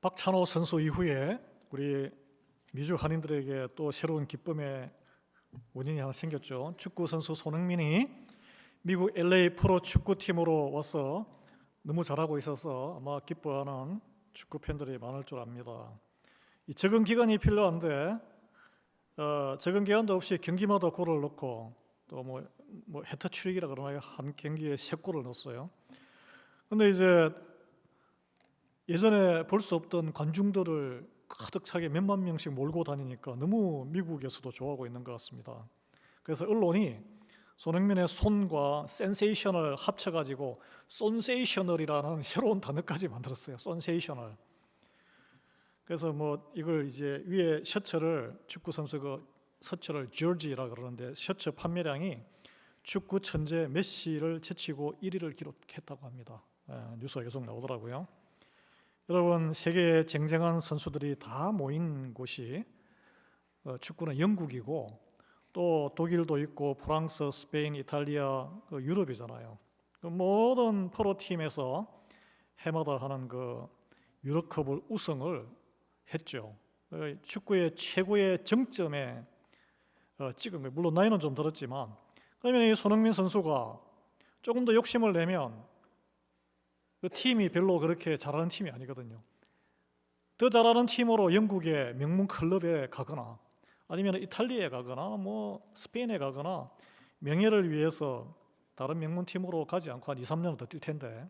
박찬호 선수 이후에 우리 미주 한인들에게 또 새로운 기쁨의 원인이 하나 생겼죠. 축구 선수 손흥민이 미국 LA 프로 축구팀으로 와서 너무 잘하고 있어서 아마 기뻐하는 축구 팬들이 많을 줄 압니다. 이 적응 기간이 필요한데 적응 기간도 없이 경기마다 골을 넣고 또 뭐 해터트릭이라 그러나요? 한 경기에 3골을 넣었어요. 근데 이제 예전에 볼 수 없던 관중들을 가득 차게 몇만 명씩 몰고 다니니까 너무 미국에서도 좋아하고 있는 것 같습니다. 그래서 언론이 손흥민의 손과 센세이셔널 합쳐가지고 쏜세이셔널이라는 새로운 단어까지 만들었어요. 쏜세이셔널. 그래서 뭐 이걸 이제 위에 셔츠를 축구 선수 그 셔츠를 조지라 그러는데 셔츠 판매량이 축구 천재 메시를 제치고 1위를 기록했다고 합니다. 뉴스가 계속 나오더라고요. 여러분, 세계의 쟁쟁한 선수들이 다 모인 곳이 축구는 영국이고 또 독일도 있고 프랑스, 스페인, 이탈리아, 유럽이잖아요. 그 모든 프로팀에서 해마다 하는 그 유럽컵을 우승을 했죠. 축구의 최고의 정점에 찍은 거예요. 물론 나이는 좀 들었지만, 그러면 이 손흥민 선수가 조금 더 욕심을 내면 그 팀이 별로 그렇게 잘하는 팀이 아니거든요. 더 잘하는 팀으로 영국의 명문 클럽에 가거나 아니면 이탈리아에 가거나 뭐 스페인에 가거나 명예를 위해서 다른 명문 팀으로 가지 않고 한 2, 3년은 더 뛸 텐데,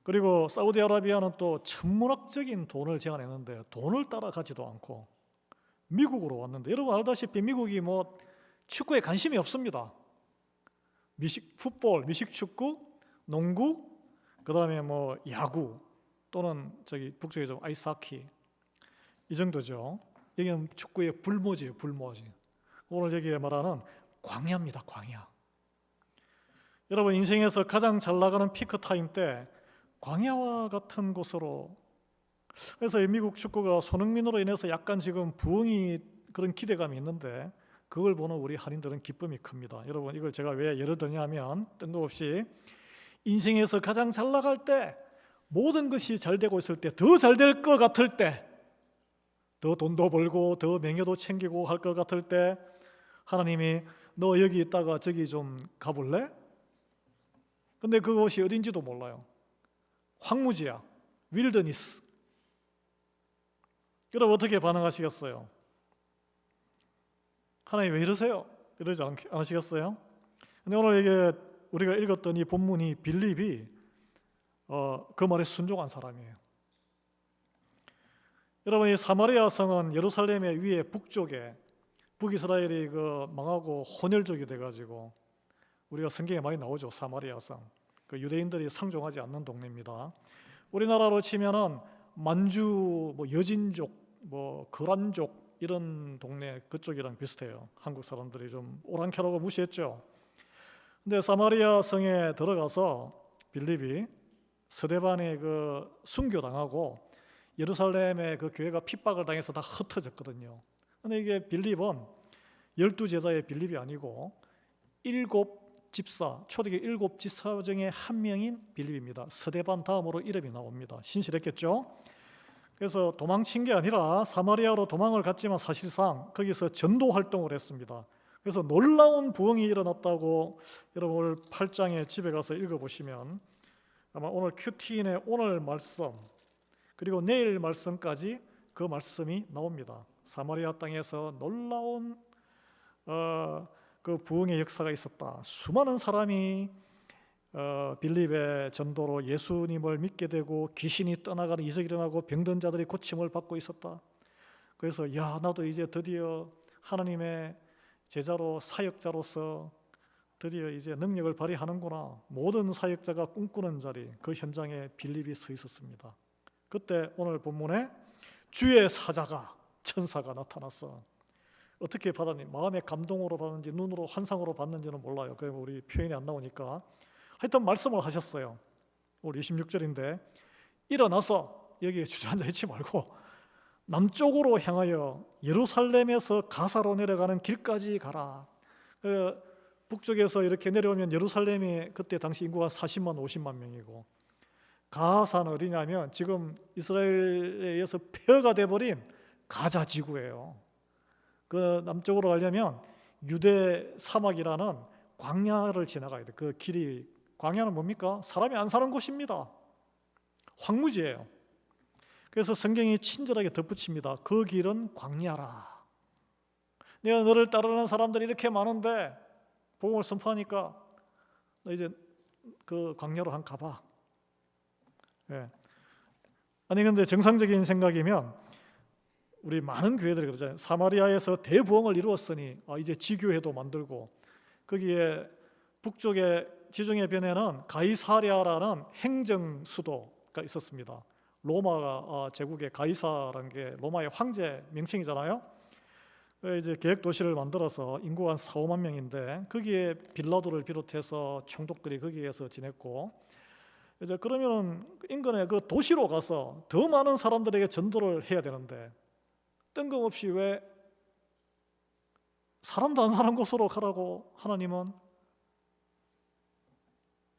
그리고 사우디아라비아는 또 천문학적인 돈을 제안했는데 돈을 따라가지도 않고 미국으로 왔는데, 여러분 알다시피 미국이 뭐 축구에 관심이 없습니다. 풋볼, 미식축구, 농구, 그 다음에 뭐 야구 또는 북쪽에 좀 아이스하키, 이 정도죠. 여기는 축구의 불모지예요, 불모지. 오늘 여기에 말하는 광야입니다, 광야. 여러분, 인생에서 가장 잘 나가는 피크 타임 때 광야와 같은 곳으로, 그래서 미국 축구가 손흥민으로 인해서 약간 지금 부흥이 그런 기대감이 있는데 그걸 보는 우리 한인들은 기쁨이 큽니다. 여러분, 이걸 제가 왜 예를 들냐면 뜬금없이 인생에서 가장 잘 나갈 때, 모든 것이 잘 되고 있을 때, 더 잘 될 것 같을 때, 더 돈도 벌고 더 명예도 챙기고 할 것 같을 때 하나님이 너 여기 있다가 저기 좀 가볼래? 근데 그곳이 어딘지도 몰라요. 황무지야, 윌더니스. 여러분 어떻게 반응하시겠어요? 하나님 왜 이러세요? 이러지 않으시겠어요? 근데 오늘 이게 우리가 읽었던 이 본문이 빌립이 그 말에 순종한 사람이에요. 여러분, 이 사마리아 성은 예루살렘의 위에 북쪽에, 북이스라엘이 그 망하고 혼혈족이 돼가지고 우리가 성경에 많이 나오죠. 사마리아 성, 그 유대인들이 상종하지 않는 동네입니다. 우리나라로 치면은 만주, 뭐 여진족, 뭐 거란족 이런 동네 그쪽이랑 비슷해요. 한국 사람들이 좀 오랑캐라고 무시했죠. 근데 사마리아 성에 들어가서 빌립이 스데반에 그 순교당하고 예루살렘의 그 교회가 핍박을 당해서 다 흩어졌거든요. 근데 이게 빌립은 12제자의 빌립이 아니고 7집사, 초대교 7집사 중에 한 명인 빌립입니다. 스데반 다음으로 이름이 나옵니다. 신실했겠죠? 그래서 도망친 게 아니라 사마리아로 도망을 갔지만 사실상 거기서 전도 활동을 했습니다. 그래서 놀라운 부흥이 일어났다고 여러분 오늘 8장에 집에 가서 읽어보시면 아마 오늘 큐티인의 오늘 말씀 그리고 내일 말씀까지 그 말씀이 나옵니다. 사마리아 땅에서 놀라운 그 부흥의 역사가 있었다. 수많은 사람이 빌립의 전도로 예수님을 믿게 되고 귀신이 떠나가는 이적이 일어나고 병든 자들이 고침을 받고 있었다. 그래서 야, 나도 이제 드디어 하나님의 제자로 사역자로서 드디어 이제 능력을 발휘하는구나. 모든 사역자가 꿈꾸는 자리, 그 현장에 빌립이 서 있었습니다. 그때 오늘 본문에 주의 사자가, 천사가 나타났어. 어떻게 받았니? 마음의 감동으로 받았는지 눈으로 환상으로 받는지는 몰라요. 그래서 우리 표현이 안 나오니까 하여튼 말씀을 하셨어요. 오늘 26절인데 일어나서 여기에 주저앉아 있지 말고 남쪽으로 향하여 예루살렘에서 가사로 내려가는 길까지 가라. 북쪽에서 이렇게 내려오면 예루살렘이 그때 당시 인구가 40만 50만 명이고 가사는 어디냐면 지금 이스라엘에 의해서 폐허가 돼버린 가자 지구예요. 그 남쪽으로 가려면 유대 사막이라는 광야를 지나가야 돼. 그 길이, 광야는 뭡니까? 사람이 안 사는 곳입니다. 황무지예요. 그래서 성경이 친절하게 덧붙입니다. 그 길은 광야라. 내가 너를 따르는 사람들이 이렇게 많은데 복음을 선포하니까 너 이제 그 광야로 한 가봐. 예. 아니 근데 정상적인 생각이면 우리 많은 교회들이 그러잖아요. 사마리아에서 대부흥을 이루었으니 이제 지교회도 만들고, 거기에 북쪽의 지중해 변에는 가이사랴라는 행정 수도가 있었습니다. 로마가 제국의 가이사라는 게 로마의 황제 명칭이잖아요. 이제 계획 도시를 만들어서 인구가 한 4, 5만 명인데 거기에 빌라도를 비롯해서 총독들이 거기에서 지냈고, 이제 그러면 인근의 그 도시로 가서 더 많은 사람들에게 전도를 해야 되는데 뜬금없이 왜 사람도 안 사는 곳으로 가라고 하나님은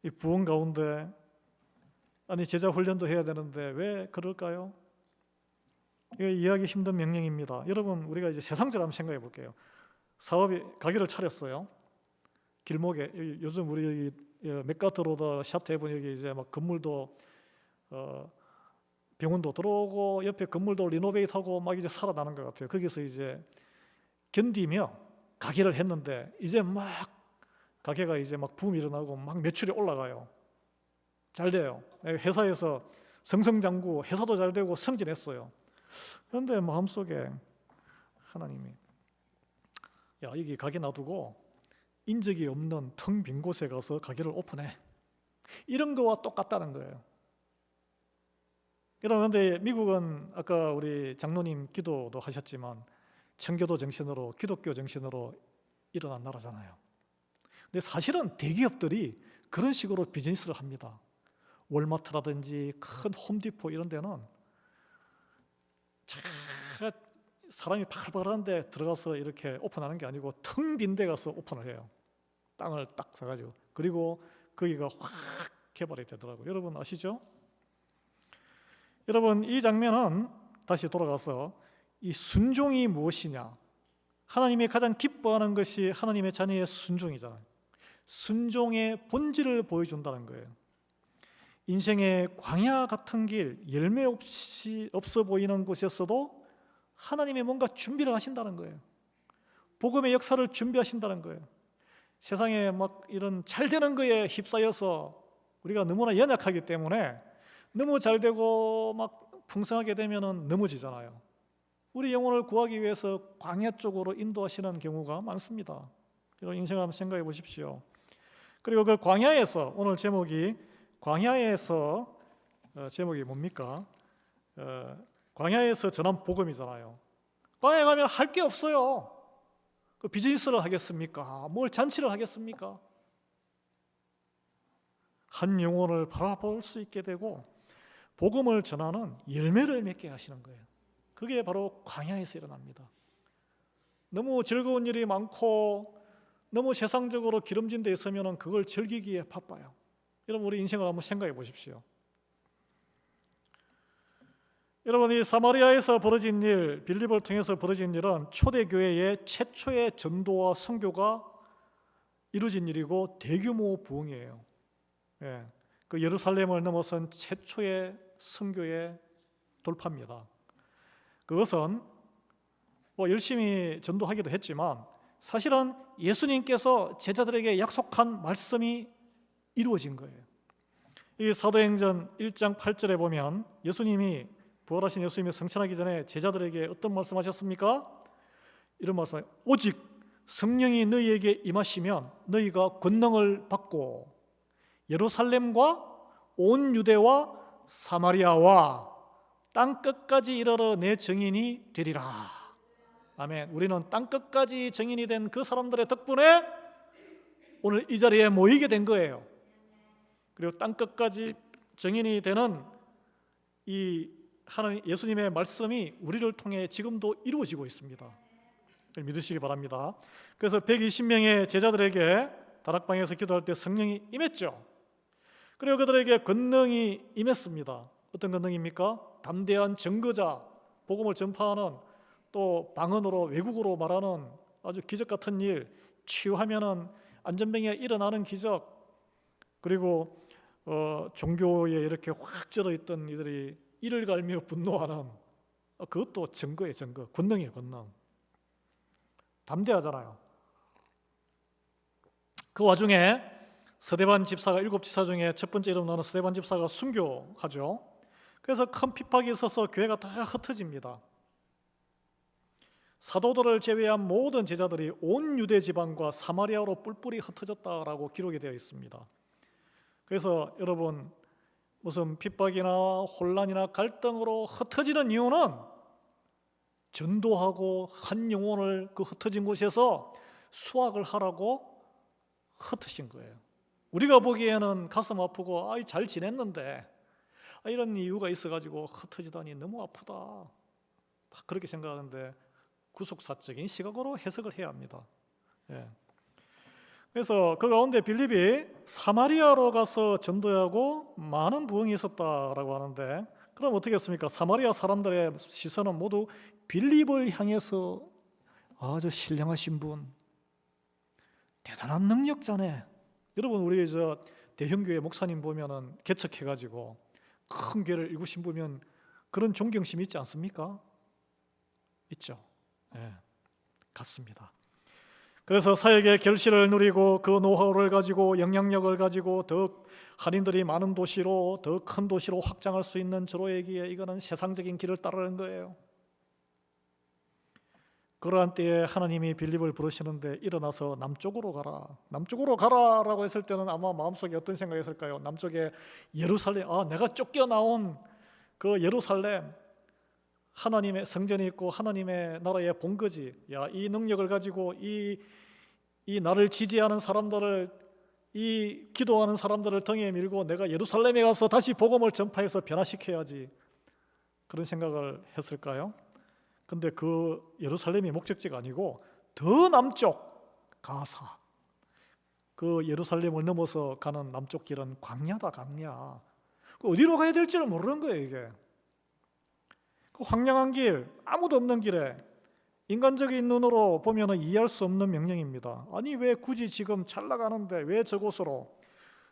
이 부흥 가운데, 아니 제자 훈련도 해야 되는데 왜 그럴까요? 이거 이해하기 힘든 명령입니다. 여러분, 우리가 이제 세상적으로 한번 생각해 볼게요. 사업이 가게를 차렸어요. 길목에. 요즘 우리 맥가트로드 샤트해본 여기 이제 막 건물도 병원도 들어오고 옆에 건물도 리노베이트하고 막 이제 살아나는 것 같아요. 거기서 이제 견디며 가게를 했는데 이제 막 가게가 이제 막 붐이 일어나고 막 매출이 올라가요. 잘 돼요. 회사에서 승승장구, 회사도 잘 되고 승진했어요. 그런데 마음속에 하나님이 야, 여기 가게 놔두고 인적이 없는 텅 빈 곳에 가서 가게를 오픈해. 이런 거와 똑같다는 거예요. 그런데 미국은 아까 우리 장로님 기도도 하셨지만 청교도 정신으로, 기독교 정신으로 일어난 나라잖아요. 근데 사실은 대기업들이 그런 식으로 비즈니스를 합니다. 월마트라든지 큰 홈디포 이런 데는 사람이 팔팔한데 들어가서 이렇게 오픈하는 게 아니고 텅 빈 데 가서 오픈을 해요. 땅을 딱 사가지고. 그리고 거기가 확 개발이 되더라고요. 여러분 아시죠? 여러분, 이 장면은 다시 돌아가서 이 순종이 무엇이냐, 하나님이 가장 기뻐하는 것이 하나님의 자녀의 순종이잖아요. 순종의 본질을 보여준다는 거예요. 인생의 광야 같은 길, 열매 없어 보이는 곳에서도 하나님이 뭔가 준비를 하신다는 거예요. 복음의 역사를 준비하신다는 거예요. 세상에 막 이런 잘 되는 거에 휩싸여서 우리가 너무나 연약하기 때문에 너무 잘 되고 막 풍성하게 되면은 넘어지잖아요. 우리 영혼을 구하기 위해서 광야 쪽으로 인도하시는 경우가 많습니다. 이런 인생을 한번 생각해 보십시오. 그리고 그 광야에서, 오늘 제목이 광야에서, 제목이 뭡니까? 광야에서 전한 복음이잖아요. 광야에 가면 할 게 없어요. 그 비즈니스를 하겠습니까? 뭘 잔치를 하겠습니까? 한 영혼을 바라볼 수 있게 되고 복음을 전하는 열매를 맺게 하시는 거예요. 그게 바로 광야에서 일어납니다. 너무 즐거운 일이 많고 너무 세상적으로 기름진 데 있으면 그걸 즐기기에 바빠요. 여러분, 우리 인생을 한번 생각해 보십시오. 여러분, 이 사마리아에서 벌어진 일, 빌립을 통해서 벌어진 일은 초대교회의 최초의 전도와 선교가 이루어진 일이고 대규모 부흥이에요. 예, 그 예루살렘을 넘어선 최초의 선교의 돌파입니다. 그것은 뭐 열심히 전도하기도 했지만 사실은 예수님께서 제자들에게 약속한 말씀이 이루어진 거예요. 이 사도행전 1장 8절에 보면 예수님이, 부활하신 예수님이 성천하기 전에 제자들에게 어떤 말씀하셨습니까? 이런 말씀을, 오직 성령이 너희에게 임하시면 너희가 권능을 받고 예루살렘과 온 유대와 사마리아와 땅 끝까지 이르러 내 증인이 되리라. 아멘. 우리는 땅 끝까지 증인이 된 그 사람들의 덕분에 오늘 이 자리에 모이게 된 거예요. 그리고 땅 끝까지 증인이 되는 이 하나님, 예수님의 말씀이 우리를 통해 지금도 이루어지고 있습니다. 믿으시기 바랍니다. 그래서 120명의 제자들에게 다락방에서 기도할 때 성령이 임했죠. 그리고 그들에게 권능이 임했습니다. 어떤 권능입니까? 담대한 증거자, 복음을 전파하는, 또 방언으로 외국어로 말하는 아주 기적 같은 일, 치유하면은 안전병에 일어나는 기적, 그리고 종교에 이렇게 확 쩔어 있던 이들이 이를 갈며 분노하는, 그것도 증거예요. 증거, 권능이에요. 권능. 담대하잖아요. 그 와중에 스데반 집사가, 7집사 중에 첫 번째 이름 나오는 스데반 집사가 순교하죠. 그래서 큰 핍박이 있어서 교회가 다 흩어집니다. 사도들을 제외한 모든 제자들이 온 유대 지방과 사마리아로 뿔뿔이 흩어졌다라고 기록이 되어 있습니다. 그래서 여러분, 무슨 핍박이나 혼란이나 갈등으로 흩어지는 이유는 전도하고 한 영혼을 그 흩어진 곳에서 수확을 하라고 흩으신 거예요. 우리가 보기에는 가슴 아프고 잘 지냈는데 이런 이유가 있어가지고 흩어지다니 너무 아프다, 그렇게 생각하는데 구속사적인 시각으로 해석을 해야 합니다. 예. 그래서 그 가운데 빌립이 사마리아로 가서 전도하고 많은 부흥이 있었다라고 하는데, 그럼 어떻게 했습니까? 사마리아 사람들의 시선은 모두 빌립을 향해서 아주 신령하신 분, 대단한 능력자네. 여러분, 우리 대형교회 목사님 보면은 개척해가지고 큰 교회를 일구신 보면 그런 존경심 있지 않습니까? 있죠. 예, 같습니다. 그래서 사역의 결실을 누리고 그 노하우를 가지고 영향력을 가지고 더 한인들이 많은 도시로, 더 큰 도시로 확장할 수 있는 저로에게 이거는 세상적인 길을 따르는 거예요. 그러한 때에 하나님이 빌립을 부르시는데 일어나서 남쪽으로 가라, 남쪽으로 가라라고 했을 때는 아마 마음속에 어떤 생각이 있을까요? 남쪽에 예루살렘, 내가 쫓겨나온 그 예루살렘, 하나님의 성전이 있고 하나님의 나라의 본거지. 이 능력을 가지고 이 나를 지지하는 사람들을, 이 기도하는 사람들을 등에 밀고 내가 예루살렘에 가서 다시 복음을 전파해서 변화시켜야지, 그런 생각을 했을까요? 근데 그 예루살렘이 목적지가 아니고 더 남쪽 가사, 그 예루살렘을 넘어서 가는 남쪽 길은 광야다. 광야. 어디로 가야 될지를 모르는 거예요. 이게 그 황량한 길, 아무도 없는 길에 인간적인 눈으로 보면 이해할 수 없는 명령입니다. 아니 왜 굳이 지금 잘 나가는데 왜 저곳으로,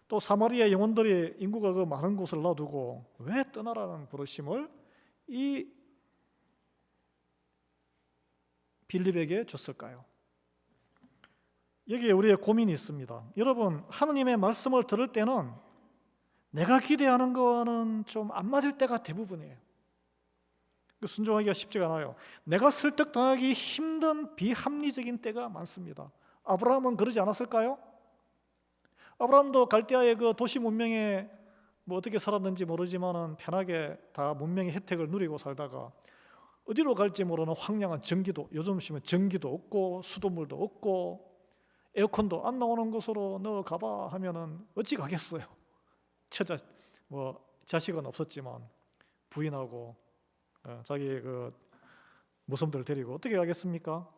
또 사마리아 영혼들이 인구가 그 많은 곳을 놔두고 왜 떠나라는 부르심을 이 빌립에게 줬을까요? 여기에 우리의 고민이 있습니다. 여러분, 하나님의 말씀을 들을 때는 내가 기대하는 거는 좀 안 맞을 때가 대부분이에요. 순종하기가 쉽지가 않아요. 내가 설득당하기 힘든 비합리적인 때가 많습니다. 아브라함은 그러지 않았을까요? 아브라함도 갈대아의 그 도시 문명에 어떻게 살았는지 모르지만은 편하게 다 문명의 혜택을 누리고 살다가 어디로 갈지 모르는 황량한 전기도, 요즘 시면 전기도 없고 수돗물도 없고 에어컨도 안 나오는 곳으로 너 가봐 하면은 어찌 가겠어요? 처자, 자식은 없었지만 부인하고 자기 그 모성들 데리고 어떻게 가겠습니까?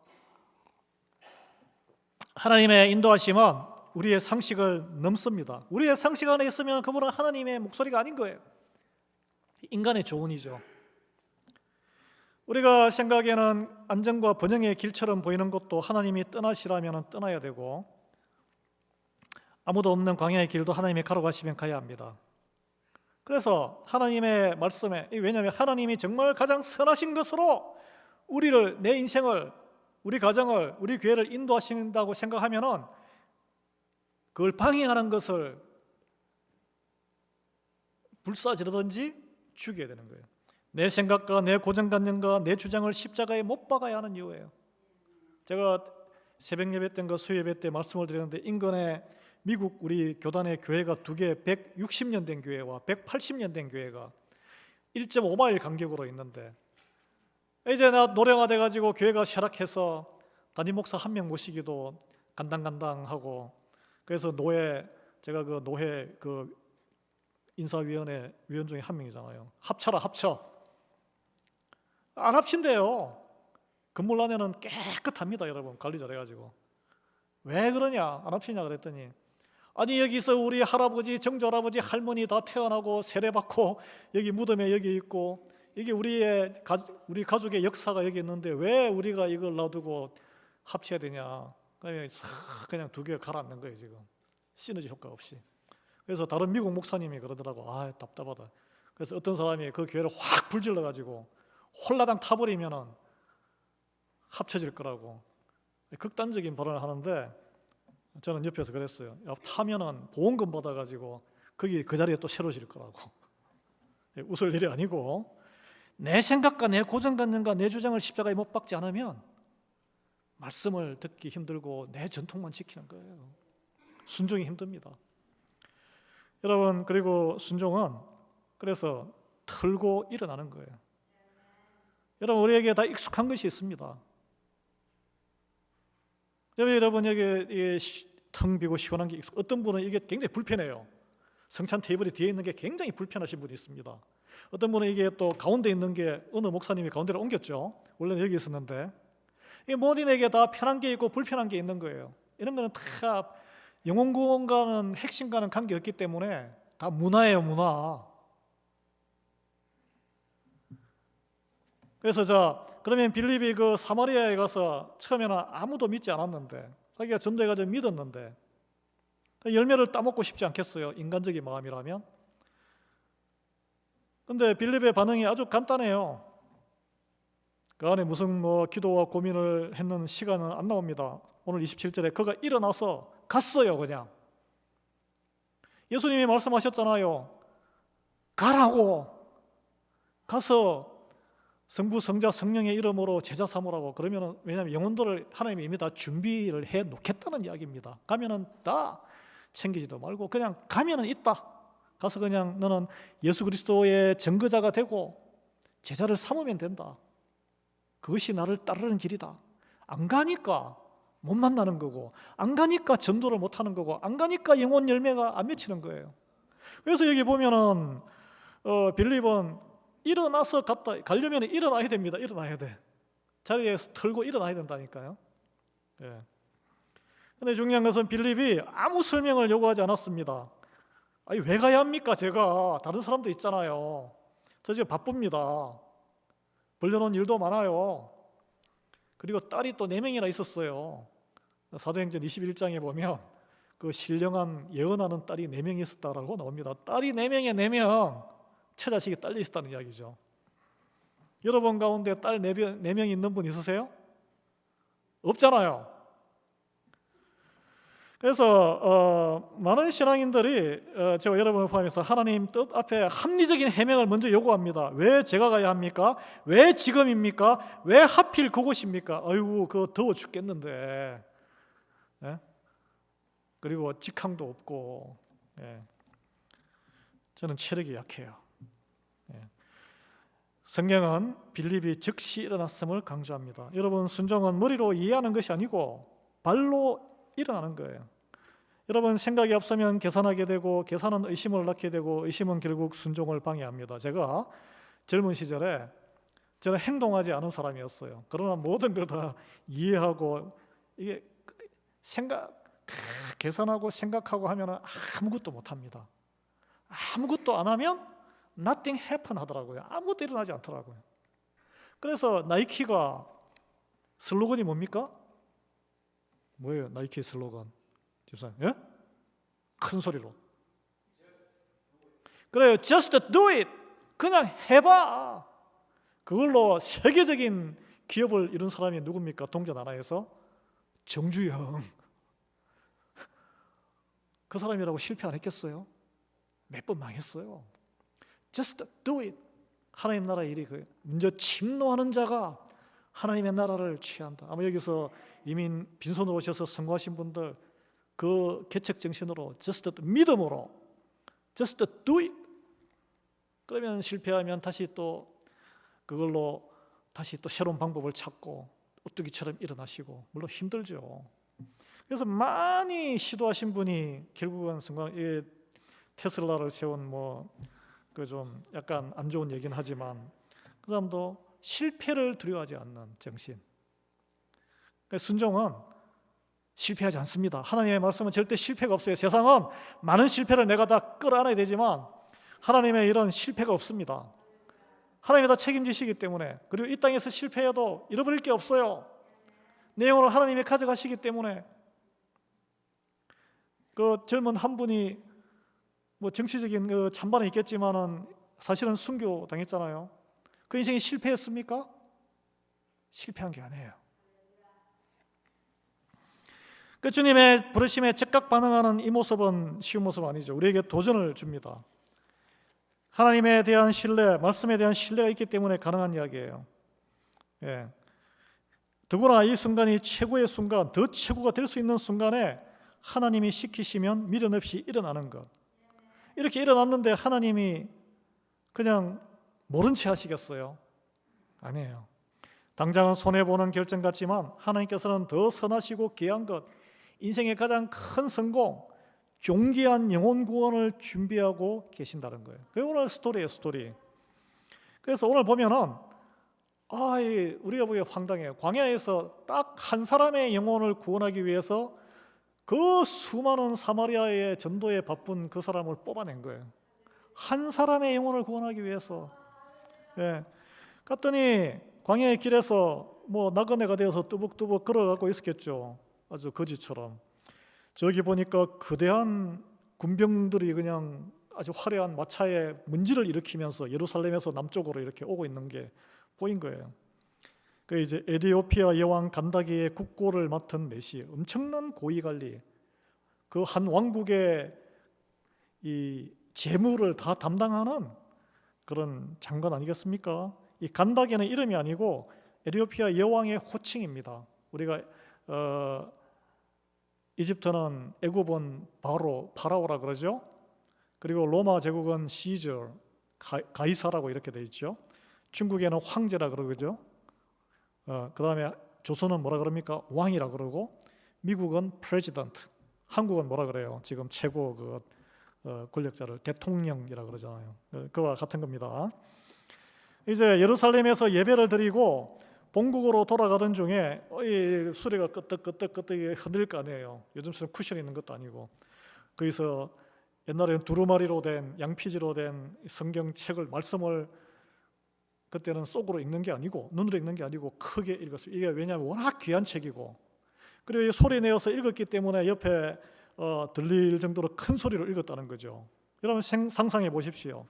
하나님의 인도하심은 우리의 상식을 넘습니다. 우리의 상식 안에 있으면 그분은 하나님의 목소리가 아닌 거예요. 인간의 조언이죠. 우리가 생각에는 안정과 번영의 길처럼 보이는 것도 하나님이 떠나시라면 떠나야 되고, 아무도 없는 광야의 길도 하나님이 가러 가시면 가야 합니다. 그래서 하나님의 말씀에, 왜냐하면 하나님이 정말 가장 선하신 것으로 우리를, 내 인생을, 우리 가정을, 우리 교회를 인도하신다고 생각하면은 그걸 방해하는 것을 불사지르든지 죽여야 되는 거예요. 내 생각과 내 고정관념과 내 주장을 십자가에 못 박아야 하는 이유예요. 제가 새벽 예배 때인가 수요 예배 때 말씀을 드렸는데, 인근에 미국 우리 교단의 교회가 두 개, 160년 된 교회와 180년 된 교회가 1.5마일 간격으로 있는데, 이제 나 노령화 돼가지고 교회가 쇠락해서 담임 목사 한 명 모시기도 간당간당하고, 그래서 제가 그 노회 그 인사위원회 위원 중에 한 명이잖아요. 합쳐라, 합쳐. 안 합친대요. 건물 안에는 깨끗합니다, 여러분. 관리 잘해가지고. 왜 그러냐, 안 합치냐 그랬더니 아니 여기서 우리 할아버지, 정조 할아버지, 할머니 다 태어나고 세례받고 여기 무덤에 여기 있고 이게 우리 가족의 역사가 여기 있는데 왜 우리가 이걸 놔두고 합쳐야 되냐? 그냥 두 개가 가라앉는 거예요 지금. 시너지 효과 없이. 그래서 다른 미국 목사님이 그러더라고. 아 답답하다. 그래서 어떤 사람이 그 교회를 확 불질러 가지고 홀라당 타버리면은 합쳐질 거라고 극단적인 발언을 하는데 저는 옆에서 그랬어요. 타면은 보험금 받아가지고 거기 그 자리에 또 새로 질 거라고. 웃을 일이 아니고 내 생각과 내 고정관념과 내 주장을 십자가에 못 박지 않으면 말씀을 듣기 힘들고 내 전통만 지키는 거예요. 순종이 힘듭니다. 여러분 그리고 순종은 그래서 털고 일어나는 거예요. 여러분 우리에게 다 익숙한 것이 있습니다. 여러분 여기 텅 비고 시원한 게 어떤 분은 이게 굉장히 불편해요. 성찬 테이블이 뒤에 있는 게 굉장히 불편하신 분이 있습니다. 어떤 분은 이게 또 가운데 있는 게 어느 목사님이 가운데로 옮겼죠. 원래는 여기 있었는데 이 모든에게 다 편한 게 있고 불편한 게 있는 거예요. 이런 거는 다 영혼구원과는 핵심과는 관계없기 때문에 다 문화예요, 문화. 그래서 그러면 빌립이 그 사마리아에 가서 처음에는 아무도 믿지 않았는데 자기가 전도해가지고 믿었는데 열매를 따먹고 싶지 않겠어요? 인간적인 마음이라면. 근데 빌립의 반응이 아주 간단해요. 그 안에 무슨 기도와 고민을 했는 시간은 안 나옵니다. 오늘 27절에 그가 일어나서 갔어요. 그냥 예수님이 말씀하셨잖아요. 가라고. 가서 성부, 성자, 성령의 이름으로 제자 삼으라고. 그러면은 왜냐하면 영혼들을 하나님이 이미 다 준비를 해 놓겠다는 이야기입니다. 가면은 다 챙기지도 말고 그냥 가면은 있다. 가서 그냥 너는 예수 그리스도의 증거자가 되고 제자를 삼으면 된다. 그것이 나를 따르는 길이다. 안 가니까 못 만나는 거고, 안 가니까 전도를 못 하는 거고, 안 가니까 영혼 열매가 안 맺히는 거예요. 그래서 여기 보면은 빌립은 일어나서 갔다. 가려면 일어나야 됩니다. 일어나야 돼. 자리에서 털고 일어나야 된다니까요. 예. 근데 중요한 것은 빌립이 아무 설명을 요구하지 않았습니다. 아니 왜 가야 합니까? 제가 다른 사람도 있잖아요. 저 지금 바쁩니다. 벌려놓은 일도 많아요. 그리고 딸이 또 4명이나 있었어요. 사도행전 21장에 보면 그 신령한 예언하는 딸이 4명이 있었다라고 나옵니다. 딸이 4명에 4명 처자식이 딸려 있었다는 이야기죠. 여러분 가운데 딸 4명이 있는 분 있으세요? 없잖아요. 그래서 많은 신앙인들이 제가 여러분을 포함해서 하나님 뜻 앞에 합리적인 해명을 먼저 요구합니다. 왜 제가 가야 합니까? 왜 지금입니까? 왜 하필 그곳입니까? 아이고 그거 더워 죽겠는데. 예? 그리고 직항도 없고. 예. 저는 체력이 약해요. 예. 성경은 빌립이 즉시 일어났음을 강조합니다. 여러분 순종은 머리로 이해하는 것이 아니고 발로 일어나는 거예요. 여러분 생각이 앞서면 계산하게 되고 계산은 의심을 낳게 되고 의심은 결국 순종을 방해합니다. 제가 젊은 시절에 저는 행동하지 않은 사람이었어요. 그러나 모든 걸 다 이해하고 이게 계산하고 생각하고 하면 아무것도 못합니다. 아무것도 안 하면 nothing happen 하더라고요. 아무것도 일어나지 않더라고요. 그래서 나이키가 슬로건이 뭡니까? 뭐예요? 나이키 슬로건. 집사님, 예? 큰 소리로. 그래요. Just do it. 그냥 해봐. 그걸로 세계적인 기업을 이룬 사람이 누굽니까? 동전하나에서 정주영. 그 사람이라고 실패 안 했겠어요? 몇 번 망했어요. Just do it. 하나님 나라의 일이 그래요. 먼저 침노하는 자가 하나님의 나라를 취한다. 아마 여기서 이미 빈손으로 오셔서 성공하신 분들 그 개척 정신으로 just 믿음으로 just do it. 그러면 실패하면 다시 또 그걸로 다시 또 새로운 방법을 찾고 오뚜기처럼 일어나시고 물론 힘들죠. 그래서 많이 시도하신 분이 결국은 순간 이 테슬라를 세운 그 좀 약간 안 좋은 얘기는 하지만 그 사람도 실패를 두려워하지 않는 정신. 순종은 실패하지 않습니다. 하나님의 말씀은 절대 실패가 없어요. 세상은 많은 실패를 내가 다 끌어안아야 되지만 하나님의 이런 실패가 없습니다. 하나님이 다 책임지시기 때문에, 그리고 이 땅에서 실패해도 잃어버릴 게 없어요. 내 영혼을 하나님이 가져가시기 때문에. 그 젊은 한 분이 뭐 정치적인 그 찬반은 있겠지만은 사실은 순교 당했잖아요. 그 인생이 실패했습니까? 실패한 게 아니에요. 그 주님의 부르심에 즉각 반응하는 이 모습은 쉬운 모습 아니죠. 우리에게 도전을 줍니다. 하나님에 대한 신뢰, 말씀에 대한 신뢰가 있기 때문에 가능한 이야기예요. 예. 더구나 이 순간이 최고의 순간, 더 최고가 될 수 있는 순간에 하나님이 시키시면 미련 없이 일어나는 것. 이렇게 일어났는데 하나님이 그냥 모른 채 하시겠어요? 아니에요. 당장은 손해보는 결정 같지만 하나님께서는 더 선하시고 귀한 것, 인생의 가장 큰 성공, 존귀한 영혼 구원을 준비하고 계신다는 거예요. 그게 오늘 스토리예요, 스토리. 그래서 오늘 보면은 우리가 보기에 황당해요. 광야에서 딱 한 사람의 영혼을 구원하기 위해서 그 수많은 사마리아의 전도에 바쁜 그 사람을 뽑아낸 거예요. 한 사람의 영혼을 구원하기 위해서. 예. 갔더니 광야의 길에서 뭐 나그네가 되어서 뚜벅뚜벅 걸어가고 있었겠죠. 아주 거지처럼. 저기 보니까 거대한 군병들이 그냥 아주 화려한 마차에 문지를 일으키면서 예루살렘에서 남쪽으로 이렇게 오고 있는 게 보인 거예요. 그 이제 에티오피아 여왕 간다기의 국고를 맡은 메시, 엄청난 고위관리, 그 한 왕국의 이 재무를 다 담당하는 그런 장관 아니겠습니까? 이 간다기는 이름이 아니고 에티오피아 여왕의 호칭입니다. 우리가 이집트는 애굽은 파라오라 그러죠. 그리고 로마 제국은 시저, 가이사라고 이렇게 돼 있죠. 중국에는 황제라 그러죠. 그 다음에 조선은 뭐라 그럽니까? 왕이라 그러고, 미국은 프레지던트, 한국은 뭐라 그래요? 지금 최고 권력자를 대통령이라 그러잖아요. 그와 같은 겁니다. 이제 예루살렘에서 예배를 드리고 본국으로 돌아가던 중에 이 수레가 끄떡끄떡 흔들릴 거 아니에요. 요즘처럼 쿠션이 있는 것도 아니고. 거기서 옛날에는 두루마리로 된, 양피지로 된 성경책을, 말씀을 그때는 속으로 읽는 게 아니고 눈으로 읽는 게 아니고 크게 읽었어요. 이게 왜냐하면 워낙 귀한 책이고, 그리고 소리 내어서 읽었기 때문에 옆에 들릴 정도로 큰 소리로 읽었다는 거죠. 여러분 상상해 보십시오.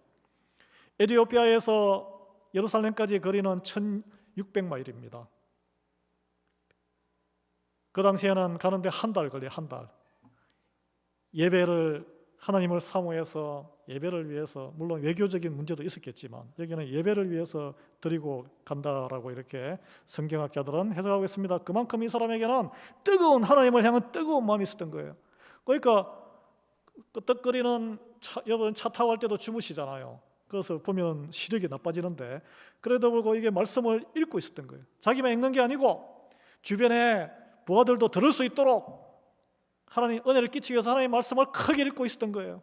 에티오피아에서 예루살렘까지 거리는 1600마일입니다. 그 당시에는 가는데 한 달 걸려요. 한 달. 예배를, 하나님을 사모해서 예배를 위해서, 물론 외교적인 문제도 있었겠지만 여기는 예배를 위해서 드리고 간다라고 이렇게 성경학자들은 해석하고 있습니다. 그만큼 이 사람에게는 뜨거운, 하나님을 향한 뜨거운 마음이 있었던 거예요. 그러니까 끄떡거리는 여러분 차 타고 갈 때도 주무시잖아요. 그래서 보면 시력이 나빠지는데, 그래도 불구하고 이게 말씀을 읽고 있었던 거예요. 자기만 읽는 게 아니고 주변에 부하들도 들을 수 있도록 하나님 은혜를 끼치기 위해서 하나님의 말씀을 크게 읽고 있었던 거예요.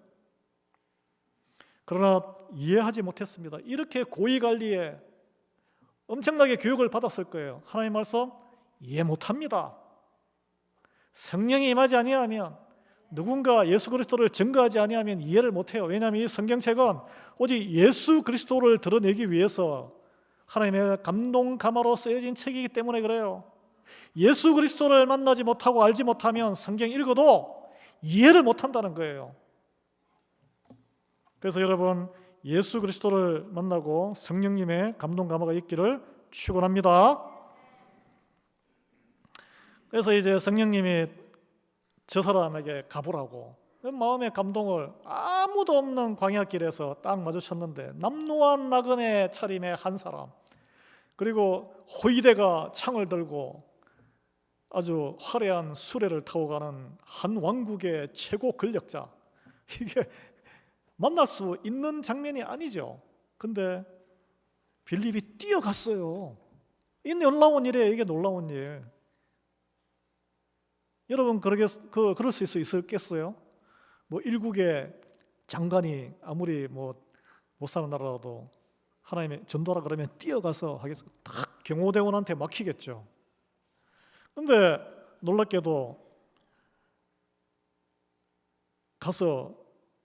그러나 이해하지 못했습니다. 이렇게 고위관리에 엄청나게 교육을 받았을 거예요. 하나님의 말씀 이해 못합니다. 성령이 임하지 아니하면, 누군가 예수 그리스도를 증거하지 아니하면 이해를 못해요. 왜냐하면 이 성경책은 오직 예수 그리스도를 드러내기 위해서 하나님의 감동 감화로 쓰여진 책이기 때문에 그래요. 예수 그리스도를 만나지 못하고 알지 못하면 성경 읽어도 이해를 못한다는 거예요. 그래서 여러분, 예수 그리스도를 만나고 성령님의 감동 감화가 있기를 축원합니다. 그래서 이제 성령님이 저 사람에게 가보라고, 마음의 감동을, 아무도 없는 광야길에서 딱 마주쳤는데 남루한 나그네 차림의 한 사람, 그리고 호위대가 창을 들고 아주 화려한 수레를 타고 가는 한 왕국의 최고 권력자, 이게 만날 수 있는 장면이 아니죠. 근데 빌립이 뛰어갔어요. 이 놀라운 일이에요. 이게 놀라운 일. 여러분 그럴 수 있었겠어요? 뭐 일국의 장관이 아무리 못 사는 나라라도 하나님의 전도라 그러면 뛰어가서 하겠어. 딱 경호대원한테 맡기겠죠. 근데 놀랍게도 가서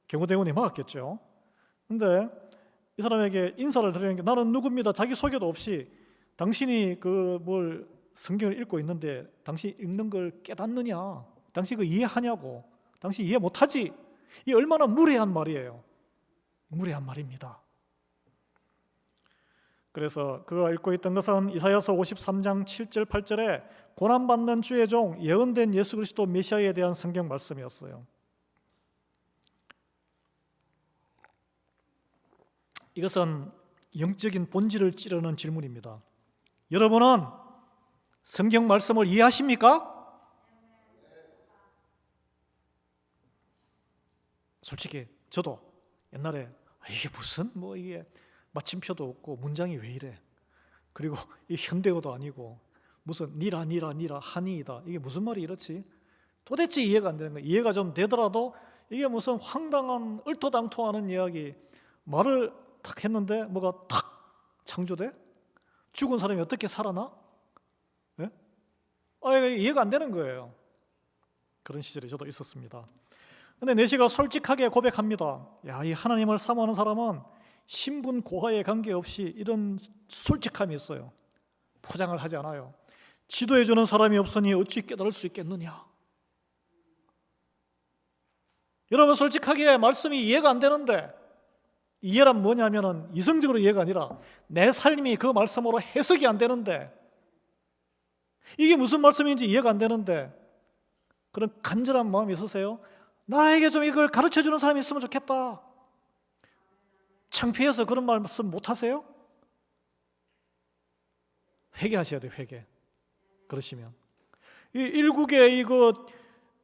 경호대원이 막았겠죠. 근데 이 사람에게 인사를 드리는 게 나는 누굽니다. 자기 소개도 없이 당신이 뭘 성경을 읽고 있는데 당신 읽는 걸 깨닫느냐? 당신 이해하냐고? 당신 이해 못하지? 이 얼마나 무례한 말이에요. 무례한 말입니다. 그래서 그가 읽고 있던 것은 이사야서 53장 7절 8절에 고난받는 주의 종 예언된 예수 그리스도 메시아에 대한 성경 말씀이었어요. 이것은 영적인 본질을 찌르는 질문입니다. 여러분은 성경 말씀을 이해하십니까? 솔직히 저도 옛날에 이게 무슨 이게 마침표도 없고 문장이 왜 이래? 그리고 이 현대어도 아니고 무슨 니라 한이다. 이게 무슨 말이 이렇지? 도대체 이해가 안 되는 거예요. 이해가 좀 되더라도 이게 무슨 황당한 얼토당토하는 이야기 말을 탁 했는데 뭐가 탁 창조돼? 죽은 사람이 어떻게 살아나? 예? 이해가 안 되는 거예요. 그런 시절이 저도 있었습니다. 근데 내시가 솔직하게 고백합니다. 이 하나님을 사모하는 사람은 신분 고하에 관계없이 이런 솔직함이 있어요. 포장을 하지 않아요. 지도해 주는 사람이 없으니 어찌 깨달을 수 있겠느냐. 여러분 솔직하게 말씀이 이해가 안 되는데 이해란 뭐냐면은 이성적으로 이해가 아니라 내 삶이 그 말씀으로 해석이 안 되는데 이게 무슨 말씀인지 이해가 안 되는데 그런 간절한 마음이 있으세요? 나에게 좀 이걸 가르쳐 주는 사람이 있으면 좋겠다. 창피해서 그런 말씀 못 하세요? 회개하셔야 돼요. 회개. 그러시면 이 일국의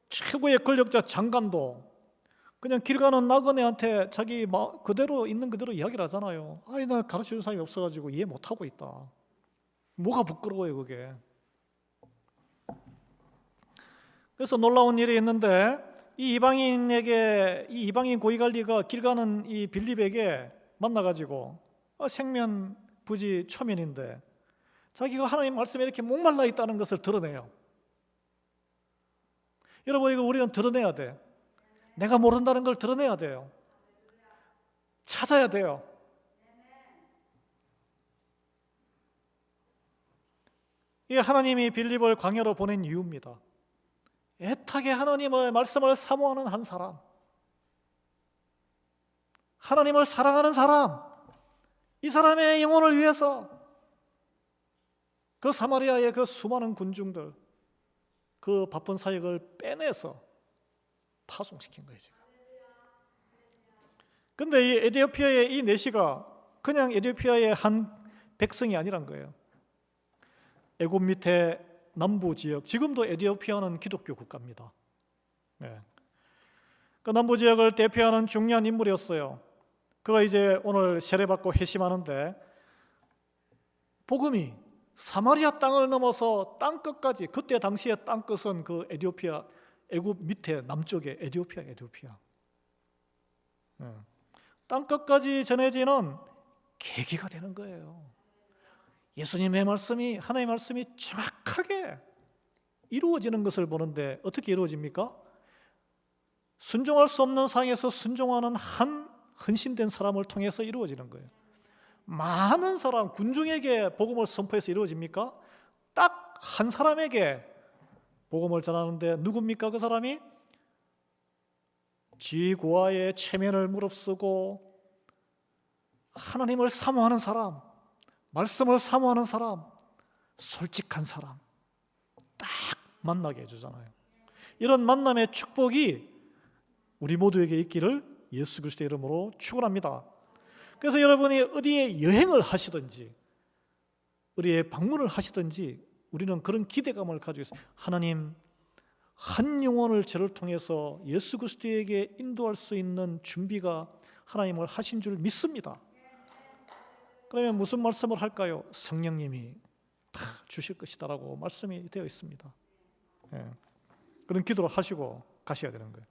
최고의 권력자 장관도 그냥 길 가는 나그네한테 자기 그대로 있는 그대로 이야기를 하잖아요. 나 가르쳐 주는 사람이 없어가지고 이해 못 하고 있다. 뭐가 부끄러워요 그게. 그래서 놀라운 일이 있는데 이 이방인 고위관리가 길 가는 이 빌립에게 만나가지고 생면 부지 초면인데 자기가 하나님 말씀에 이렇게 목말라 있다는 것을 드러내요. 여러분 이거 우리는 드러내야 돼. 내가 모른다는 걸 드러내야 돼요. 찾아야 돼요. 이게 하나님이 빌립을 광야로 보낸 이유입니다. 애타게 하나님의 말씀을 사모하는 한 사람, 하나님을 사랑하는 사람, 이 사람의 영혼을 위해서 그 사마리아의 그 수많은 군중들 그 바쁜 사역을 빼내서 파송시킨 거예요 지금. 근데 이 에티오피아의 이 내시가 그냥 에티오피아의 한 백성이 아니란 거예요. 애굽 밑에 남부 지역, 지금도 에티오피아는 기독교 국가입니다. 네. 그 남부 지역을 대표하는 중요한 인물이었어요. 그가 이제 오늘 세례받고 회심하는데 복음이 사마리아 땅을 넘어서 땅 끝까지, 그때 당시에 땅 끝은 그 에티오피아, 애굽 밑에 남쪽에 에티오피아. 네. 땅 끝까지 전해지는 계기가 되는 거예요. 예수님의 말씀이, 하나님의 말씀이 정확하게 이루어지는 것을 보는데 어떻게 이루어집니까? 순종할 수 없는 상황에서 순종하는 한 헌신된 사람을 통해서 이루어지는 거예요. 많은 사람, 군중에게 복음을 선포해서 이루어집니까? 딱 한 사람에게 복음을 전하는데 누굽니까? 그 사람이 지고아의 체면을 무릅쓰고 하나님을 사모하는 사람, 말씀을 사모하는 사람, 솔직한 사람 딱 만나게 해주잖아요. 이런 만남의 축복이 우리 모두에게 있기를 예수 그리스도의 이름으로 축원합니다. 그래서 여러분이 어디에 여행을 하시든지 어디에 방문을 하시든지 우리는 그런 기대감을 가지고 있어요. 하나님, 한 영혼을 저를 통해서 예수 그리스도에게 인도할 수 있는 준비가 하나님을 하신 줄 믿습니다. 그러면 무슨 말씀을 할까요? 성령님이 다 주실 것이다라고 말씀이 되어 있습니다. 예. 그런 기도를 하시고 가셔야 되는 거예요.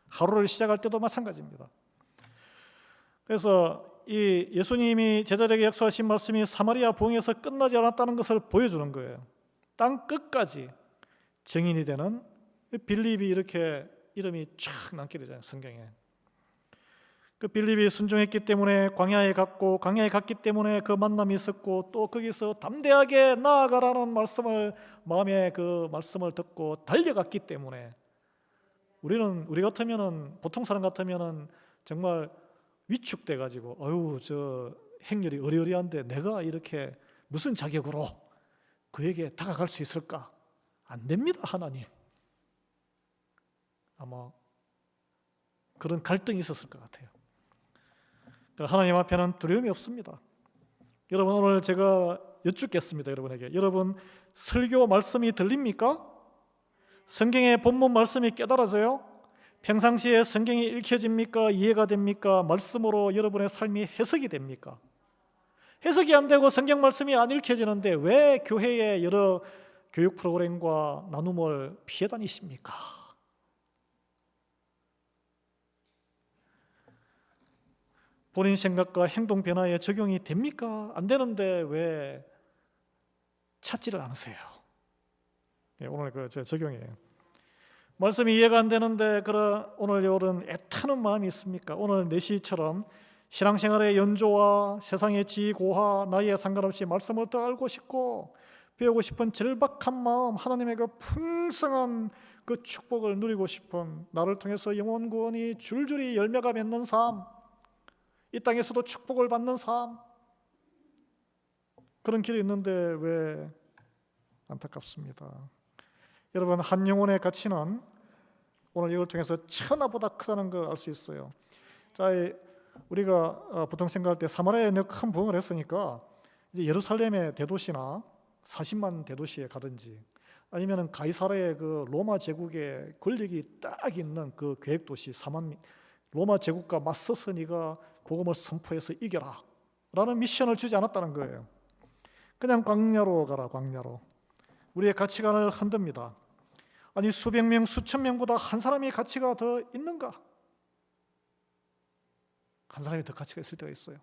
하루를 시작할 때도 마찬가지입니다. 그래서 이 예수님이 제자들에게 약속하신 말씀이 사마리아 부흥에서 끝나지 않았다는 것을 보여주는 거예요. 땅 끝까지 증인이 되는 빌립이 이렇게 이름이 쫙 남게 되잖아요, 성경에. 그 빌립이 순종했기 때문에 광야에 갔고, 광야에 갔기 때문에 그 만남이 있었고, 또 거기서 담대하게 나아가라는 말씀을, 마음에 그 말씀을 듣고 달려갔기 때문에 우리 같으면은, 보통 사람 같으면은 정말 위축돼 가지고 아유, 저 행렬이 어리어리한데 내가 이렇게 무슨 자격으로 그에게 다가갈 수 있을까? 안 됩니다, 하나님. 아마 그런 갈등이 있었을 것 같아요. 하나님 앞에는 두려움이 없습니다. 여러분, 오늘 제가 여쭙겠습니다. 여러분에게, 여러분 설교 말씀이 들립니까? 성경의 본문 말씀이 깨달아져요? 평상시에 성경이 읽혀집니까? 이해가 됩니까? 말씀으로 여러분의 삶이 해석이 됩니까? 해석이 안 되고 성경 말씀이 안 읽혀지는데 왜 교회의 여러 교육 프로그램과 나눔을 피해 다니십니까? 본인 생각과 행동 변화에 적용이 됩니까? 안 되는데 왜 찾지를 않으세요? 오늘 제 적용이에요. 말씀이 이해가 안 되는데 오늘 이런 애타는 마음이 있습니까? 오늘 4시처럼 신앙생활의 연조와 세상의 지고하 나이에 상관없이 말씀을 더 알고 싶고 배우고 싶은 절박한 마음, 하나님의 그 풍성한 그 축복을 누리고 싶은, 나를 통해서 영혼 구원이 줄줄이 열매가 맺는 삶, 이 땅에서도 축복을 받는 삶, 그런 길이 있는데 왜 안타깝습니다. 여러분, 한 영혼의 가치는 오늘 이걸 통해서 천하보다 크다는 걸 알 수 있어요. 자, 우리가 보통 생각할 때 사마리아에 큰 부흥을 했으니까 이제 예루살렘의 대도시나 40만 대도시에 가든지 아니면 가이사라의 그 로마 제국의 권력이 딱 있는 그 계획도시 로마 제국과 맞서서 네가 복음을 선포해서 이겨라 라는 미션을 주지 않았다는 거예요. 그냥 광야로 가라, 광야로. 우리의 가치관을 흔듭니다. 아니, 수백 명, 수천 명보다 한 사람이 가치가 더 있는가? 한 사람이 더 가치가 있을 때가 있어요.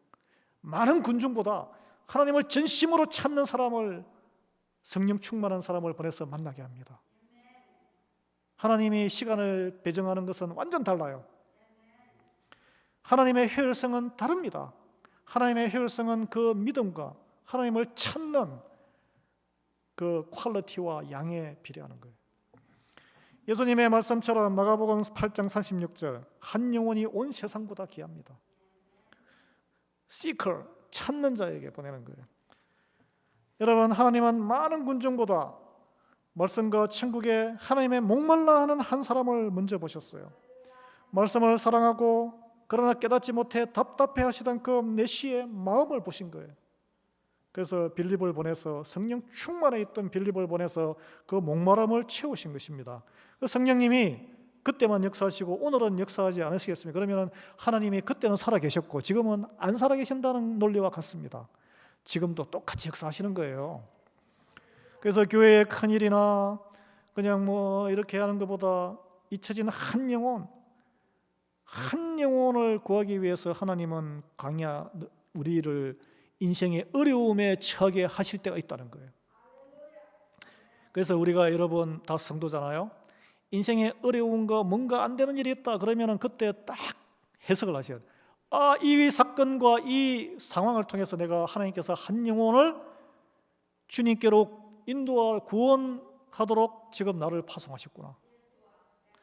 많은 군중보다 하나님을 전심으로 찾는 사람을, 성령 충만한 사람을 보내서 만나게 합니다. 하나님이 시간을 배정하는 것은 완전 달라요. 하나님의 효율성은 다릅니다. 하나님의 효율성은 그 믿음과 하나님을 찾는 그 퀄리티와 양에 비례하는 거예요. 예수님의 말씀처럼 마가복음 8장 36절, 한 영혼이 온 세상보다 귀합니다. Seeker, 찾는 자에게 보내는 거예요. 여러분, 하나님은 많은 군중보다 말씀과 천국에 하나님의 목말라 하는 한 사람을 먼저 보셨어요. 말씀을 사랑하고 그러나 깨닫지 못해 답답해 하시던 그 내시의 마음을 보신 거예요. 그래서 빌립을 보내서, 성령 충만해 있던 빌립을 보내서 그 목마름을 채우신 것입니다. 그 성령님이 그때만 역사하시고 오늘은 역사하지 않으시겠습니까? 그러면 하나님이 그때는 살아계셨고 지금은 안 살아계신다는 논리와 같습니다. 지금도 똑같이 역사하시는 거예요. 그래서 교회의 큰 일이나 그냥 뭐 이렇게 하는 것보다 잊혀진 한 영혼을 구하기 위해서 하나님은 광야, 우리를 인생의 어려움에 처하게 하실 때가 있다는 거예요. 그래서 우리가, 여러분 다 성도잖아요. 인생의 어려움과 뭔가 안 되는 일이 있다 그러면 그때 딱 해석을 하셔야 돼요. 이 사건과 이 상황을 통해서 내가, 하나님께서 한 영혼을 주님께로 인도와 구원하도록 지금 나를 파송하셨구나.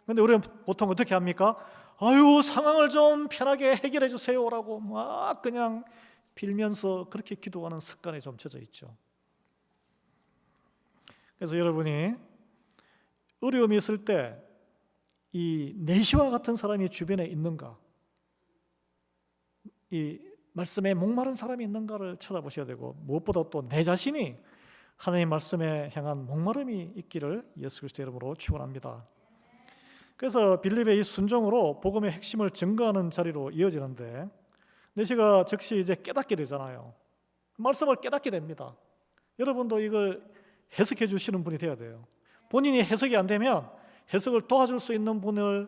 그런데 우리는 보통 어떻게 합니까? 아유, 상황을 좀 편하게 해결해 주세요라고 막 그냥 빌면서 그렇게 기도하는 습관에 좀 젖어 있죠. 그래서 여러분이 어려움이 있을 때 이 내시와 같은 사람이 주변에 있는가, 이 말씀에 목마른 사람이 있는가를 쳐다보셔야 되고, 무엇보다 또 내 자신이 하나님 말씀에 향한 목마름이 있기를 예수 그리스도의 이름으로 축원합니다. 그래서 빌립의 이 순종으로 복음의 핵심을 증거하는 자리로 이어지는데, 내시가 즉시 이제 깨닫게 되잖아요. 말씀을 깨닫게 됩니다. 여러분도 이걸 해석해 주시는 분이 돼야 돼요. 본인이 해석이 안 되면 해석을 도와줄 수 있는 분을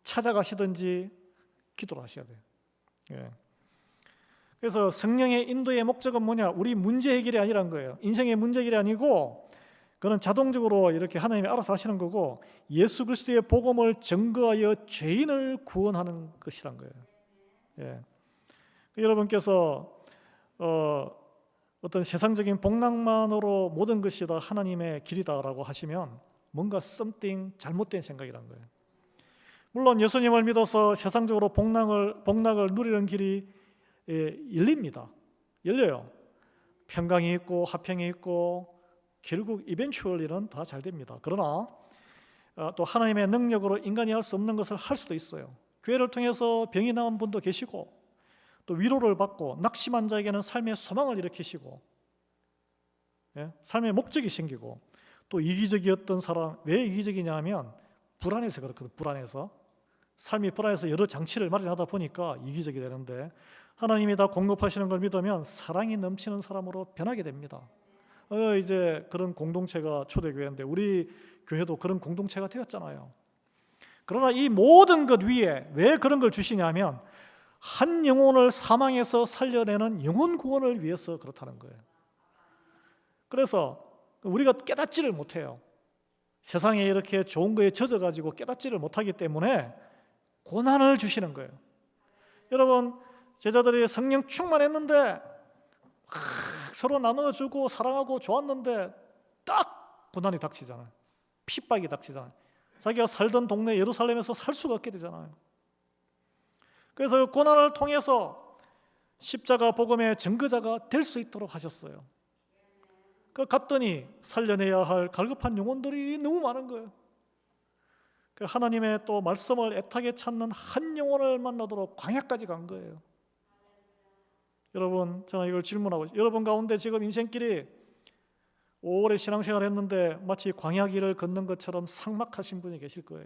찾아가시든지 기도를 하셔야 돼요. 예. 그래서 성령의 인도의 목적은 뭐냐? 우리 문제 해결이 아니란 거예요. 인생의 문제 해결이 아니고 그는 자동적으로 이렇게 하나님이 알아서 하시는 거고, 예수 그리스도의 복음을 증거하여 죄인을 구원하는 것이란 거예요. 예. 여러분께서 어떤 세상적인 복락만으로 모든 것이 다 하나님의 길이다라고 하시면 뭔가 something 잘못된 생각이란 거예요. 물론 예수님을 믿어서 세상적으로 복락을 누리는 길이 열립니다. 열려요. 평강이 있고 화평이 있고 결국 eventually는 다 잘 됩니다. 그러나 또 하나님의 능력으로 인간이 할 수 없는 것을 할 수도 있어요. 교회를 통해서 병이 나은 분도 계시고, 또 위로를 받고, 낙심한 자에게는 삶의 소망을 일으키시고, 삶의 목적이 생기고, 또 이기적이었던 사람, 왜 이기적이냐 하면 불안해서 그렇거든. 불안해서 삶이 불안해서 여러 장치를 마련하다 보니까 이기적이 되는데, 하나님이 다 공급하시는 걸 믿으면 사랑이 넘치는 사람으로 변하게 됩니다. 이제 그런 공동체가 초대교회인데 우리 교회도 그런 공동체가 되었잖아요. 그러나 이 모든 것 위에 왜 그런 걸 주시냐면 한 영혼을 사망에서 살려내는 영혼 구원을 위해서 그렇다는 거예요. 그래서 우리가 깨닫지를 못해요. 세상에 이렇게 좋은 거에 젖어가지고 깨닫지를 못하기 때문에 고난을 주시는 거예요. 여러분, 제자들이 성령 충만했는데 서로 나눠주고 사랑하고 좋았는데 딱 고난이 닥치잖아요. 핍박이 닥치잖아요. 자기가 살던 동네 예루살렘에서 살 수가 없게 되잖아요. 그래서 그 고난을 통해서 십자가 복음의 증거자가 될 수 있도록 하셨어요. 갔더니 살려내야 할 갈급한 영혼들이 너무 많은 거예요. 하나님의 또 말씀을 애타게 찾는 한 영혼을 만나도록 광야까지 간 거예요. 여러분, 저는 이걸 질문하고, 여러분 가운데 지금 인생길이 오래 신앙생활 했는데 마치 광야길을 걷는 것처럼 삭막하신 분이 계실 거예요.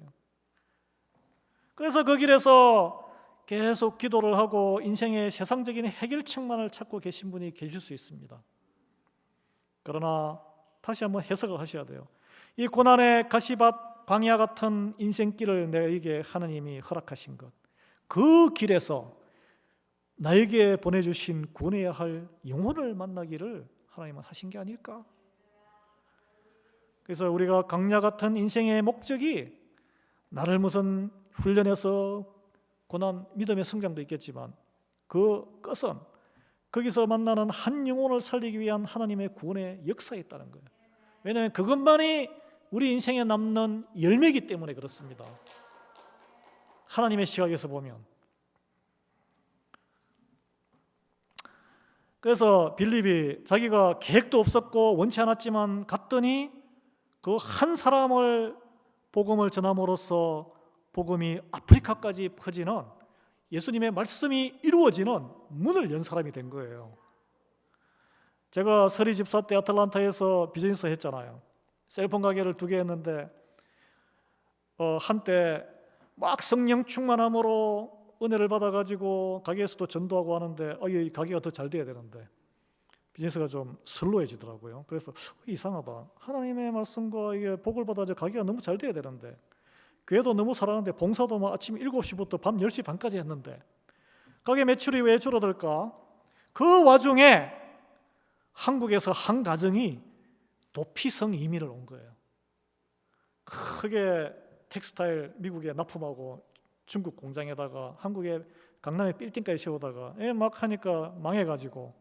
그래서 그 길에서 계속 기도를 하고 인생의 세상적인 해결책만을 찾고 계신 분이 계실 수 있습니다. 그러나 다시 한번 해석을 하셔야 돼요. 이 고난의 가시밭 광야 같은 인생길을 내게 하나님이 허락하신 것, 그 길에서 나에게 보내주신 구원해야 할 영혼을 만나기를 하나님은 하신 게 아닐까? 그래서 우리가 광야 같은 인생의 목적이 나를 무슨 훈련해서 고난, 믿음의 성장도 있겠지만 그 끝은 거기서 만나는 한 영혼을 살리기 위한 하나님의 구원의 역사에 있다는 거예요. 왜냐하면 그것만이 우리 인생에 남는 열매이기 때문에 그렇습니다. 하나님의 시각에서 보면. 그래서 빌립이 자기가 계획도 없었고 원치 않았지만 갔더니 그 한 사람을 복음을 전함으로써 복음이 아프리카까지 퍼지는, 예수님의 말씀이 이루어지는 문을 연 사람이 된 거예요. 제가 서리 집사 때 아틀란타에서 비즈니스 했잖아요. 셀폰 가게를 2개 했는데 한때 막 성령 충만함으로 은혜를 받아가지고 가게에서도 전도하고 하는데 이 가게가 더 잘 돼야 되는데 비즈니스가 좀 슬로해지더라고요. 그래서 이상하다. 하나님의 말씀과 이게 복을 받아서 가게가 너무 잘 돼야 되는데, 교회도 너무 사랑하는데 봉사도 막 아침 7시부터 밤 10시 반까지 했는데 가게 매출이 왜 줄어들까? 그 와중에 한국에서 한 가정이 도피성 이민을 온 거예요. 크게 텍스타일 미국에 납품하고 중국 공장에다가 한국에 강남에 빌딩까지 세우다가 막 하니까 망해가지고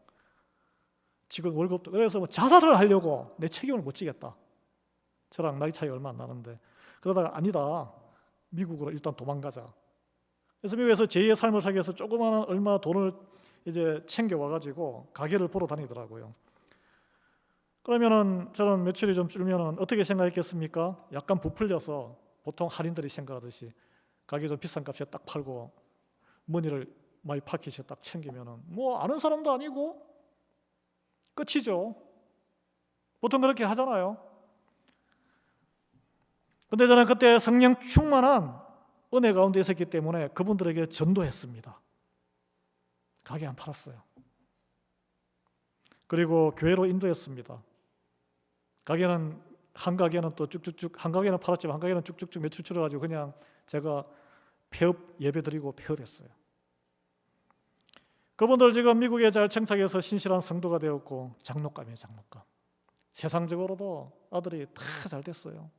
직원 월급도, 그래서 뭐 자살을 하려고 내 책임을 못 지겠다. 저랑 나이 차이 얼마 안 나는데 그러다가 아니다. 미국으로 일단 도망가자. 그래서 미국에서 제2의 삶을 살기 위해서 조그마한 얼마 돈을 이제 챙겨와가지고 가게를 보러 다니더라고요. 그러면은 저는 매출이 좀 줄면은 어떻게 생각했겠습니까? 약간 부풀려서 보통 할인들이 생각하듯이 가게 좀 비싼 값에 딱 팔고 머니를 마이 파켓에 딱 챙기면은 뭐 아는 사람도 아니고 끝이죠. 보통 그렇게 하잖아요. 근데 저는 그때 성령 충만한 은혜 가운데 있었기 때문에 그분들에게 전도했습니다. 가게 안 팔았어요. 그리고 교회로 인도했습니다. 한 가게는 또 쭉쭉쭉, 한 가게는 팔았지만 한 가게는 쭉쭉쭉 매출 줄여가지고 그냥 제가 폐업 예배 드리고 폐업했어요. 그분들 지금 미국에 잘 정착해서 신실한 성도가 되었고 장로감이에요, 장로감. 세상적으로도 아들이 다 잘 됐어요.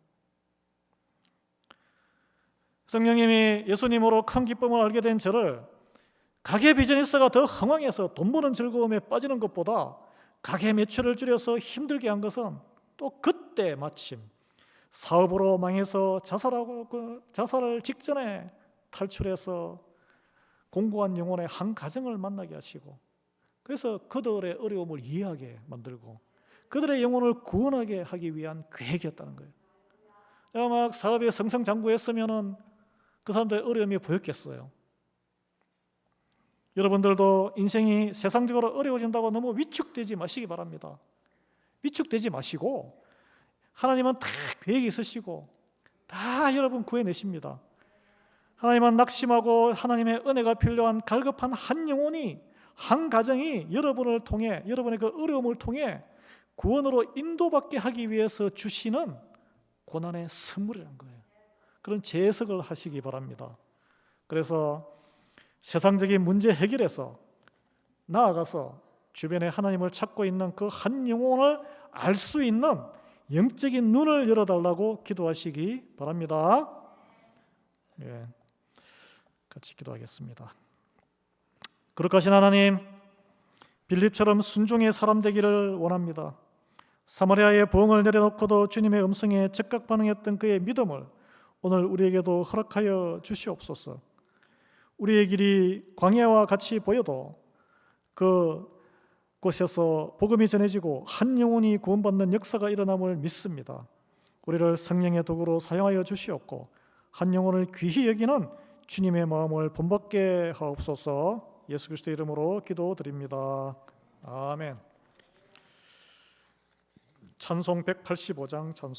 성령님이 예수님으로 큰 기쁨을 알게 된 저를 가게 비즈니스가 더 흥왕해서 돈 버는 즐거움에 빠지는 것보다 가게 매출을 줄여서 힘들게 한 것은 또 그때 마침 사업으로 망해서 자살을 직전에 탈출해서 공고한 영혼의 한 가정을 만나게 하시고, 그래서 그들의 어려움을 이해하게 만들고 그들의 영혼을 구원하게 하기 위한 계획이었다는 거예요. 내가 막 사업에 승승장구했으면은 그 사람들의 어려움이 보였겠어요. 여러분들도 인생이 세상적으로 어려워진다고 너무 위축되지 마시기 바랍니다. 위축되지 마시고 하나님은 다 계획이 있으시고 다 여러분 구해내십니다. 하나님은 낙심하고 하나님의 은혜가 필요한 갈급한 한 영혼이, 한 가정이 여러분을 통해, 여러분의 그 어려움을 통해 구원으로 인도받게 하기 위해서 주시는 고난의 선물이라는 거예요. 그런 재해석을 하시기 바랍니다. 그래서 세상적인 문제 해결에서 나아가서 주변에 하나님을 찾고 있는 그 한 영혼을 알 수 있는 영적인 눈을 열어달라고 기도하시기 바랍니다. 예, 같이 기도하겠습니다. 거룩하신 하나님, 빌립처럼 순종의 사람 되기를 원합니다. 사마리아의 부흥을 내려놓고도 주님의 음성에 즉각 반응했던 그의 믿음을 오늘 우리에게도 허락하여 주시옵소서. 우리의 길이 광야와 같이 보여도 그곳에서 복음이 전해지고 한 영혼이 구원받는 역사가 일어남을 믿습니다. 우리를 성령의 도구로 사용하여 주시옵고 한 영혼을 귀히 여기는 주님의 마음을 본받게 하옵소서. 예수 그리스도의 이름으로 기도드립니다. 아멘. 찬송 185장 찬송.